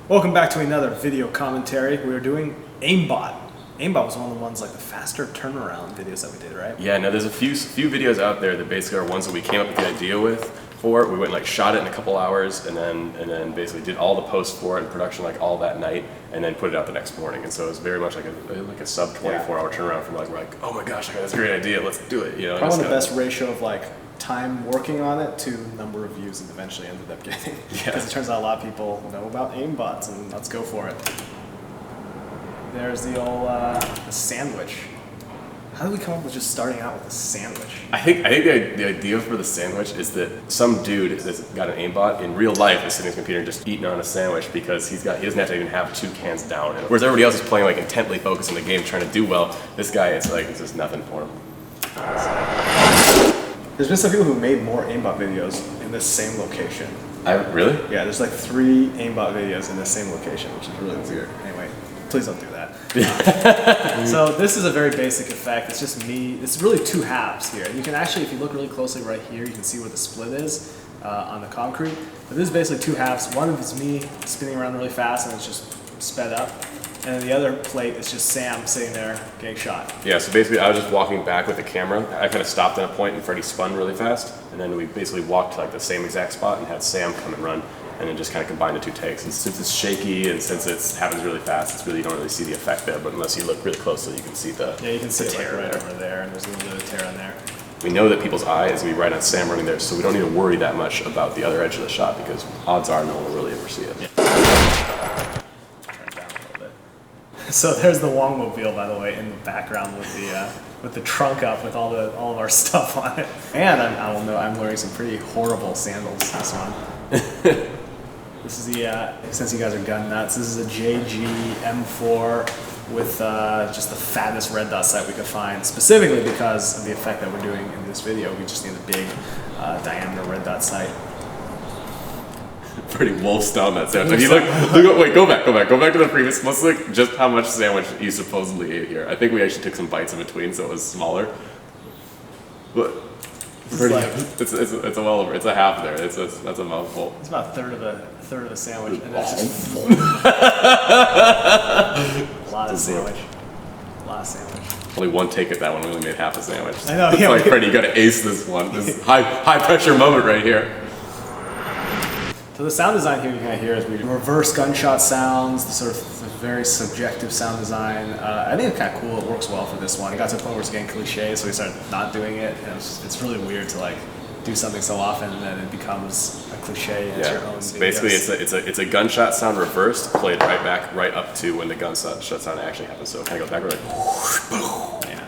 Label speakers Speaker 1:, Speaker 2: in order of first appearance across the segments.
Speaker 1: Welcome back to another video commentary. We are doing Aimbot. Aimbot was one of the ones like the faster turnaround videos that we did, right?
Speaker 2: Yeah, no, there's a few videos out there that basically are ones that we came up with the idea for. We went and like shot it in a couple hours and then basically did all the post for it and production like all that night and then put it out the next morning. And so it was very much like a sub 24-hour turnaround from like we're like, oh my gosh, I got this great idea, let's do it. You know,
Speaker 1: probably the best ratio of like time working on it to number of views it eventually ended up getting. Because it turns out a lot of people know about aimbots and let's go for it. There's the old the sandwich. How did we come up with just starting out with a sandwich?
Speaker 2: I think the idea for the sandwich is that some dude that's got an aimbot in real life is sitting at his computer and just eating on a sandwich because he doesn't have to even have 2 cans down. Whereas everybody else is playing like intently focused on the game trying to do well, this guy it's just nothing for him.
Speaker 1: There's been some people who made more aimbot videos in this same location.
Speaker 2: Really?
Speaker 1: Yeah, there's like 3 aimbot videos in the same location, which is really weird. Anyway, please don't do that. So this is a very basic effect. It's just me. It's really 2 halves here. You can actually, if you look really closely right here, you can see where the split is on the concrete. But this is basically 2 halves. One of it is me spinning around really fast and it's just sped up. And then the other plate is just Sam sitting there getting shot.
Speaker 2: Yeah, so basically I was just walking back with the camera. I kind of stopped at a point and Freddie spun really fast. And then we basically walked to like the same exact spot and had Sam come and run. And then just kind of combined the 2 takes. And since it's shaky and since it happens really fast, you don't really see the effect there. But unless you look really closely, you can see the
Speaker 1: you can see
Speaker 2: tear
Speaker 1: it like right over there. And there's a little bit of tear in there.
Speaker 2: We know that people's eye is going to be right on Sam running there, so we don't need to worry that much about the other edge of the shot because odds are no one will really ever see it.
Speaker 1: Yeah. So there's the Wongmobile, by the way, in the background with the trunk up with all of our stuff on it. And I'm wearing some pretty horrible sandals this one. This is the since you guys are gun nuts, this is a JG M4 with just the fattest red dot sight we could find, specifically because of the effect that we're doing in this video. We just need a big diameter red dot sight.
Speaker 2: Pretty wolf style in that sandwich. Wait, go back to the previous. Let's look just how much sandwich you supposedly ate here. I think we actually took some bites in between, so it was smaller. But it's a well over. It's a half there. That's a mouthful.
Speaker 1: It's about a third of a sandwich, and that's just a lot of sandwich. A lot of sandwich.
Speaker 2: Only one take at that one. We only made half a sandwich.
Speaker 1: I know.
Speaker 2: It's like Freddie, you got to ace this one. This high pressure moment right here.
Speaker 1: So the sound design here you kind of hear is we reverse gunshot sounds, the sort of very subjective sound design. I think it's kind of cool. It works well for this one. It got to the point where it's getting cliche, so we started not doing it. And it's really weird to like do something so often and then it becomes a cliche. And it's your own
Speaker 2: basically it's a gunshot sound reversed, played right up to when the gunshot sound actually happens. So it kind of goes backward like boom.
Speaker 1: Yeah.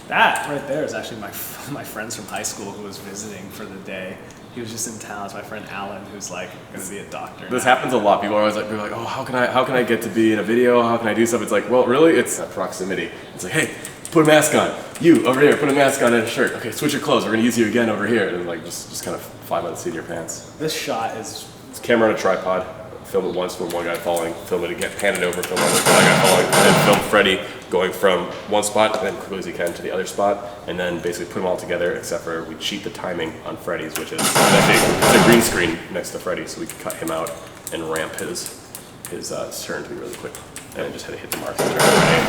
Speaker 1: That right there is actually my friends from high school who was visiting for the day. He was just in town. It's my friend Alan, who's like going to be a doctor.
Speaker 2: This happens a lot. People are always like, oh, how can I get to be in a video? How can I do stuff? It's like, well, really, it's proximity. It's like, hey, put a mask on. You over here, put a mask on and a shirt. Okay, switch your clothes. We're going to use you again over here. And like just kind of fly by the seat of your pants.
Speaker 1: This shot is
Speaker 2: it's camera on a tripod. Film it once with one guy falling, film it again, pan it over, film it with another guy falling, and then film Freddie going from one spot and then quickly as he can to the other spot, and then basically put them all together except for we cheat the timing on Freddie's, which is actually it's a green screen next to Freddie, so we can cut him out and ramp his turn to be really quick, and then just had to hit the mark and turn away.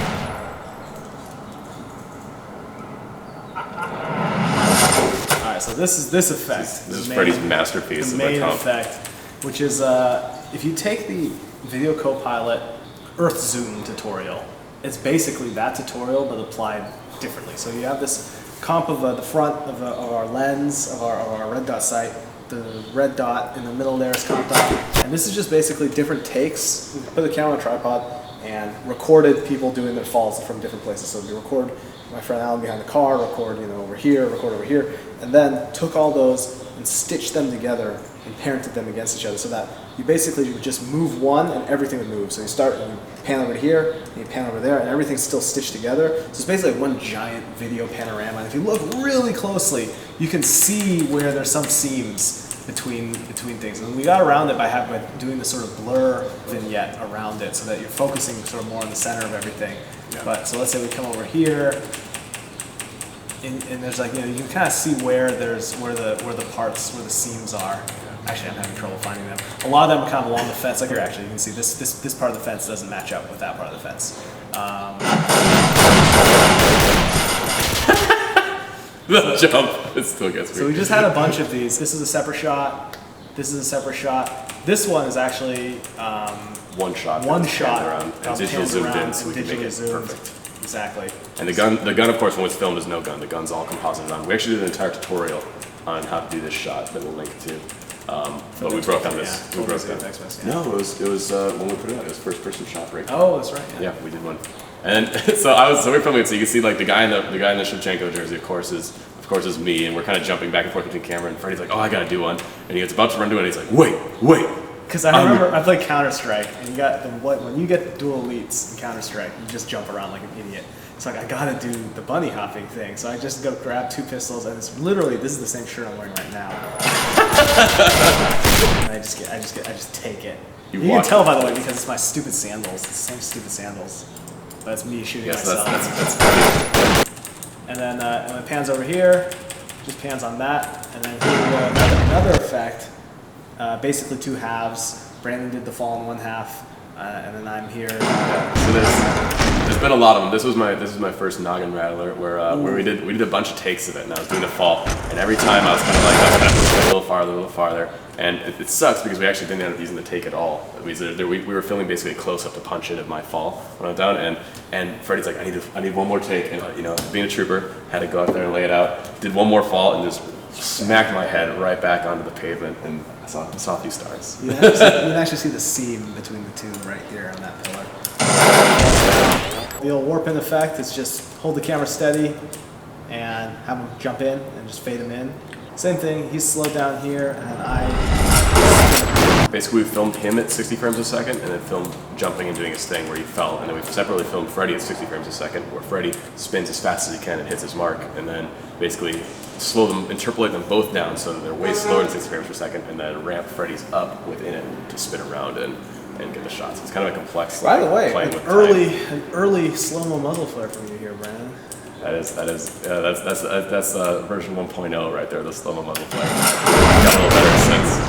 Speaker 1: All right, so this is this effect.
Speaker 2: This is Freddie's masterpiece.
Speaker 1: The main effect, which is if you take the Video Copilot Earth Zoom tutorial, it's basically that tutorial but applied differently. So you have this comp of the front of our lens, of our red dot sight. The red dot in the middle there is comped out. And this is just basically different takes. We put the camera on a tripod and recorded people doing their falls from different places. So we record my friend Alan behind the car, record over here, record over here, and then took all those and stitched them together and parented them against each other so that you basically would just move one and everything would move. So you start and you pan over here, and you pan over there, and everything's still stitched together. So it's basically one giant video panorama. And if you look really closely, you can see where there's some seams between things. And we got around it by doing this sort of blur vignette around it so that you're focusing sort of more on the center of everything. Yeah. But so let's say we come over here and there's like, you know, you can kind of see where the seams are. Actually, I'm having trouble finding them. A lot of them are kind of along the fence. Like here, actually, you can see this part of the fence doesn't match up with that part of the fence.
Speaker 2: The jump, it still gets weird.
Speaker 1: So we just had a bunch of these. This is a separate shot. This is a separate shot. This one is actually
Speaker 2: one shot.
Speaker 1: Around,
Speaker 2: and digital zoomed in, so we can make it perfect.
Speaker 1: Exactly.
Speaker 2: And the gun, of course, when it's filmed, is no gun. The gun's all composited on. We actually did an entire tutorial on how to do this shot that we'll link to. But we broke on this.
Speaker 1: Yeah.
Speaker 2: We broke on it. No, it was when we put it out. It was first person shot break.
Speaker 1: Oh, that's right.
Speaker 2: Yeah, we did one. And so we're filming it. So you can see like the guy in the Shevchenko jersey, of course is me, and we're kind of jumping back and forth between camera. And Freddie's like, "Oh, I gotta do one," and he gets about to run to it. And he's like, "Wait."
Speaker 1: Because I remember I played Counter-Strike, and when you get dual elites in Counter-Strike, you just jump around like an idiot. So like I gotta do the bunny hopping thing. So I just go grab 2 pistols, and it's literally this is the same shirt I'm wearing right now. And I just take it. You can tell, by the way, because it's my stupid sandals. It's the same stupid sandals. That's me shooting myself. That's and then when it pans over here, just pans on that, and then here we go, another effect. Basically 2 halves. Brandon did the fall in 1 half, and then I'm here.
Speaker 2: So there's been a lot of them. This was my first noggin rattler where we did a bunch of takes of it, and I was doing the fall, and every time I was kind of pushing a little farther, and it sucks because we actually didn't end up using the take at all. We were filming basically a close up to punch in of my fall when I went down, and Freddie's like, I need one more take, and you know, being a trooper, had to go out there and lay it out. Did one more fall and just smacked my head right back onto the pavement, and I saw a few stars.
Speaker 1: You can actually see the seam between the 2 right here on that pillar. The old warp in effect is just hold the camera steady and have him jump in and just fade him in. Same thing, he's slowed down here, and
Speaker 2: Basically, we filmed him at 60 frames a second, and then filmed jumping and doing his thing where he fell, and then we separately filmed Freddie at 60 frames a second, where Freddie spins as fast as he can and hits his mark, and then basically interpolate them both down so that they're way slower than 60 frames per second, and then ramp Freddie's up within it to spin around and get the shots. It's kind of a complex.
Speaker 1: By the way, an early slow-mo muzzle flare from you here, Brandon.
Speaker 2: That's version 1.0 right there, the slow-mo muzzle flare. Got a little better since.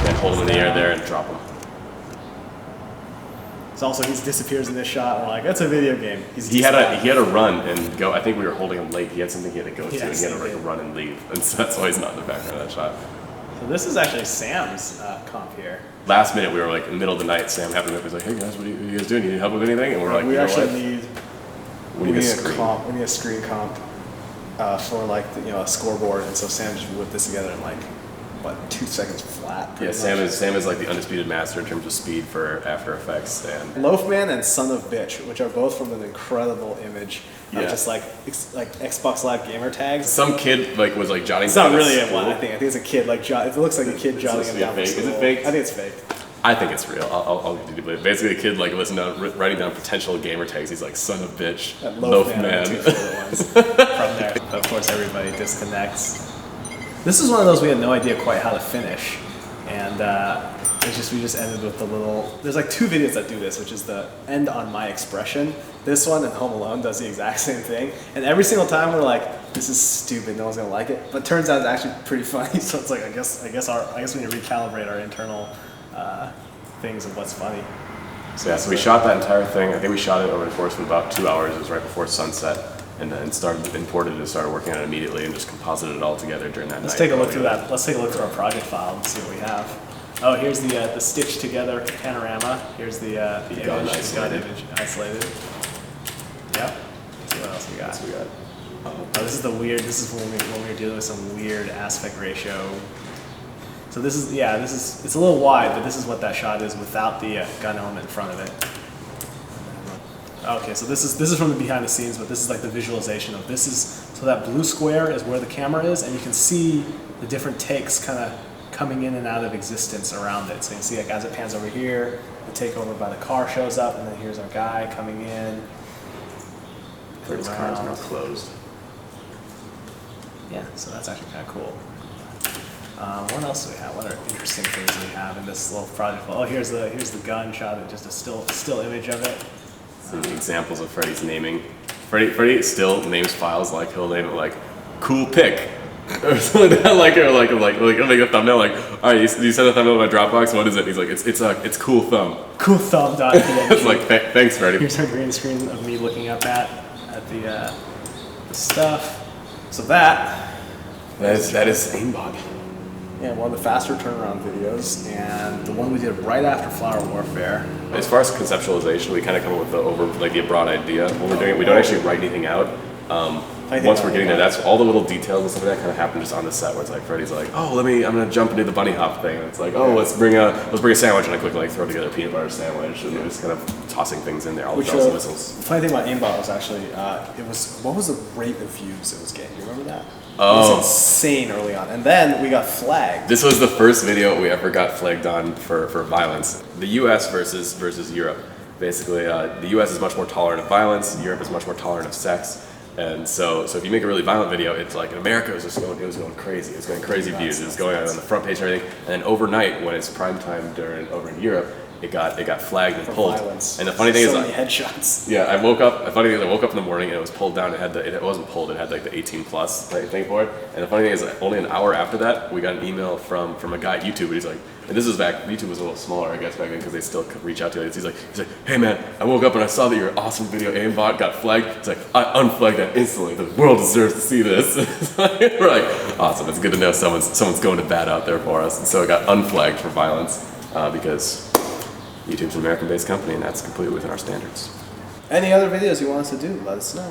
Speaker 2: And hold him in the air there and drop him.
Speaker 1: So also he disappears in this shot. We're like, that's a video game.
Speaker 2: He had a run and go. I think we were holding him late. He had something he had to go to, and he had to run and leave, and so that's why he's not in the background of that shot.
Speaker 1: So this is actually Sam's comp here.
Speaker 2: Last minute, we were like in the middle of the night. Sam happened to be like, "Hey guys, what are you guys doing? You need help with anything?" And we're like,
Speaker 1: "We actually need a screen comp for like a scoreboard." And so Sam just whipped this together in like 2 seconds flat.
Speaker 2: Yeah, Sam is like the undisputed master in terms of speed for After Effects. And
Speaker 1: Loafman and Son of Bitch, which are both from an incredible image of just like Xbox Live gamer tags.
Speaker 2: Some kid was jotting.
Speaker 1: It's not really one. I think it's a kid it looks like a kid jotting him down.
Speaker 2: Is it fake?
Speaker 1: I think it's fake.
Speaker 2: I think it's real. I'll believe it. Basically, a kid writing down potential gamer tags. He's like Son of Bitch, Loafman.
Speaker 1: From there, of course, everybody disconnects. This is one of those we had no idea quite how to finish, and we just ended with the little. There's like 2 videos that do this, which is the end on my expression. This one and Home Alone does the exact same thing, and every single time we're like, this is stupid, no one's gonna like it. But it turns out it's actually pretty funny. So it's like I guess we need to recalibrate our internal things of what's funny.
Speaker 2: So we shot that entire thing. I think we shot it over the course of about 2 hours. It was right before sunset. And then imported it and started working on it immediately and just composited it all together during that night.
Speaker 1: Let's take a look through that. Let's take a look through our project file and see what we have. Oh, here's the stitched together panorama. Here's the image, gun image isolated. Yep. Let's see what else we got. Oh, this is when we were dealing with some weird aspect ratio. So it's a little wide, but this is what that shot is without the gun element in front of it. Okay, so this is from the behind the scenes, but this is like the visualization of so that blue square is where the camera is, and you can see the different takes kind of coming in and out of existence around it. So you can see like as it pans over here, the take over by the car shows up, and then here's our guy coming in.
Speaker 2: His car's now closed.
Speaker 1: Yeah, so that's actually kind of cool. What else do we have? What are interesting things we have in this little project? Oh, here's the gun shot, just a still image of it.
Speaker 2: Some examples of Freddie's naming. Freddie still names files like he'll name it like cool pic or something like that, like he'll make a thumbnail like, all right, you sent a thumbnail to my Dropbox. What is it? He's like, it's cool thumb.
Speaker 1: Cool thumb.
Speaker 2: It's like thanks, Freddie.
Speaker 1: Here's our green screen of me looking up at the stuff. So that
Speaker 2: is Aimbot.
Speaker 1: Yeah, one of the faster turnaround videos, and the one we did right after Flower Warfare.
Speaker 2: As far as conceptualization, we kind of come up with the broad idea when we're doing it. We don't actually write anything out. Once we're getting there, that's all the little details and stuff like that kind of happen just on the set, where it's like Freddie's like, oh, I'm gonna jump and do the bunny hop thing, and it's like, oh, let's bring a sandwich, and I quickly throw together a peanut butter sandwich, and we're just kind of tossing things in there, all the bells and whistles.
Speaker 1: The funny thing about Aimbot was actually, what was the rate of views it was getting? You remember that?
Speaker 2: Oh.
Speaker 1: It was insane early on, and then we got flagged.
Speaker 2: This was the first video we ever got flagged on for violence. The U.S. versus Europe. Basically, the U.S. is much more tolerant of violence. Europe is much more tolerant of sex. And so if you make a really violent video, it's like in America it was going crazy. It was going crazy views. It was going on the front page and everything. And then overnight, when it's prime time over in Europe, it got flagged and pulled.
Speaker 1: Violence.
Speaker 2: And the funny thing is,
Speaker 1: many headshots.
Speaker 2: Yeah, I woke up. The funny thing is, I woke up in the morning and it was pulled down. It wasn't pulled. It had like the 18+ thing for it. And the funny thing is, only an hour after that, we got an email from a guy at YouTube, and he's like, and this is back. YouTube was a little smaller, I guess, back then because they still could reach out to it. He's like, hey man, I woke up and I saw that your awesome video Aimbot got flagged. It's like, I unflagged that instantly. The world deserves to see this. We're like, awesome. It's good to know someone's going to bat out there for us. And so it got unflagged for violence because YouTube's an American-based company, and that's completely within our standards.
Speaker 1: Any other videos you want us to do, let us know.